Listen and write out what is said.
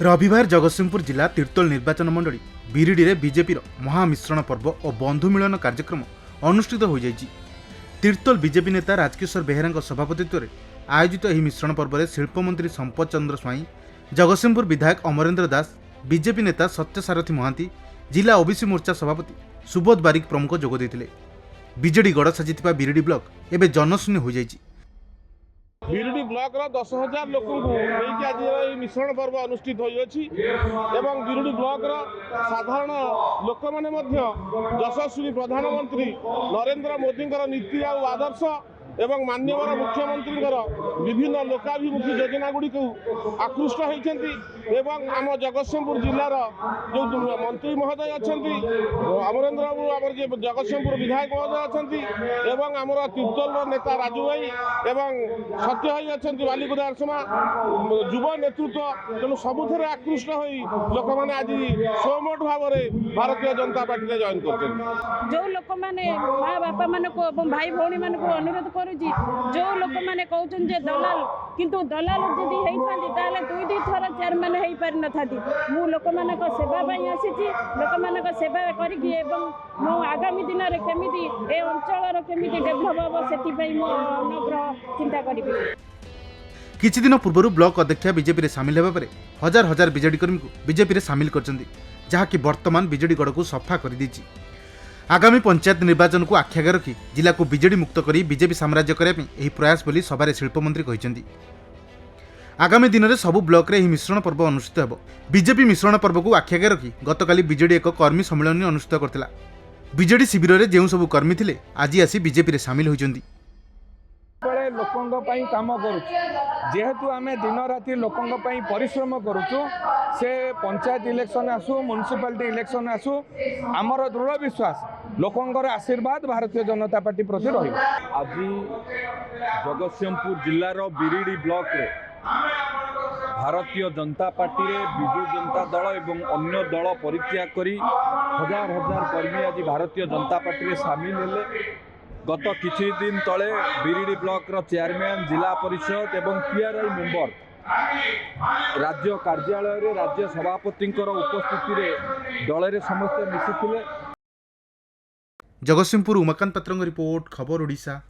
रविवार जगतसिंहपुर जिला तीर्तोल निर्वाचन मंडली बिरिडी में बीजेपी महामिश्रण पर्व और बंधु मिलन कार्यक्रम अनुष्ठित हो जाइछि। तीर्तोल बीजेपी नेता राजकिशोर बेहेरा सभापतित्व में आयोजित यह मिश्रण पर्व में शिल्पमंत्री संपत चंद्र स्वाई, जगतसिंहपुर विधायक अमरेन्द्र दास, बीजेपी नेता सत्यसारथी महांती, जिला ओबीसी मोर्चा सभापति सुबोध बारिक प्रमुख जोग देते। बीजेडी गड़ साजिଥିବା बिरिडी ब्लॉक एवं जनशून्य हो जाइछि। बिरिडी ब्लॉक 10,000 लोक आज मिश्रण पर्व अनुष्ठित होती एवं बिरिडी ब्लॉक साधारण लोक मैंने यशस्वी प्रधानमंत्री नरेंद्र मोदी नीति आदर्श एवं माननीय मुख्यमंत्री विभिन्न लोकाभिमुखी योजना गुड़ी आकृष्ट होती एवं आम जगतसिंहपुर जिलार जो मंत्री महोदय अच्छा अमरेन्द्र बाबू आम जगतसिंहपुर विधायक महोदय अच्छा एवं आमर तीर्तोल नेता राजू भाई एवं सत्य भाई अच्छा बालिकुदा आसमा युव नेतृत्व तेणु सबुथ आकृष्ट हो लोक मैंने आज सोमोट भाव में भारतीय जनता पार्टी जॉइन कर जो लोक मैंने माँ बापा मान भाई भौणी मान अनुरोध जो लोक मैंने कहते दलाल किंतु दलाल जदि होता दुई दुई थर चेयरमैन हो पारि न था मु लोक मान सेवा आसी लोक मान सेवा करी मो आगामी दिन में केमी ए अंचल केमी डेभलप हम से अनुग्रह चिंता करी। किछि दिन पूर्व ब्लॉक अध्यक्ष बीजेपी रे सामिल होगा पर हजार हजार बीजेडी कर्मी को बीजेपी रे सामिल करछन्ती, जहाँकि वर्तमान बीजेडी गड़ को सफा कर दी। आगामी पंचायत निर्वाचन को आखि आगे रखी जिला को बीजेडी मुक्त कर बीजेपी साम्राज्य करने प्रयास बोली सभारे शिल्पमंत्री कहते। आगामी दिन में सबु ब्लॉक रे मिश्रण पर्व अनुष्ठित होब। बीजेपी मिश्रण पर्व को आखि आगे रखी गतकाली बीजेडी एक कर्मी सम्मेलन अनुष्ठित करथिला। बीजेडी शिविर में जो सबु कर्मी थिले आज आसी बीजेपी रे सामिल होइछन्ती। लोकों काम करूँ जेहेतु आम दिन राति लोकों परिश्रम करुचु से पंचायत इलेक्शन आसू म्युनिसिपालिटी इलेक्शन आसू आमर दृढ़ विश्वास लोकों आशीर्वाद भारतीय जनता पार्टी प्रति रही। आज जगतसिंहपुर जिलार बिरिडी ब्लॉक रे भारतीय जनता पार्टी रे विजु जनता दल एवं अन्य दल परित्याग करी हजार हजार कर्मी आज भारतीय जनता पार्टी रे सामिल हेले। गत किछि दिन तले बिरिडी ब्लॉक रो चेयरमैन जिला परिषद एवं पीआरआई मेंबर राज्य कार्यालय रे राज्य सभापति उपस्थिति रे दल रे समस्त मिसिथिले। जगतसिंहपुर उमाकांत पात्र रिपोर्ट, खबर ओडिशा।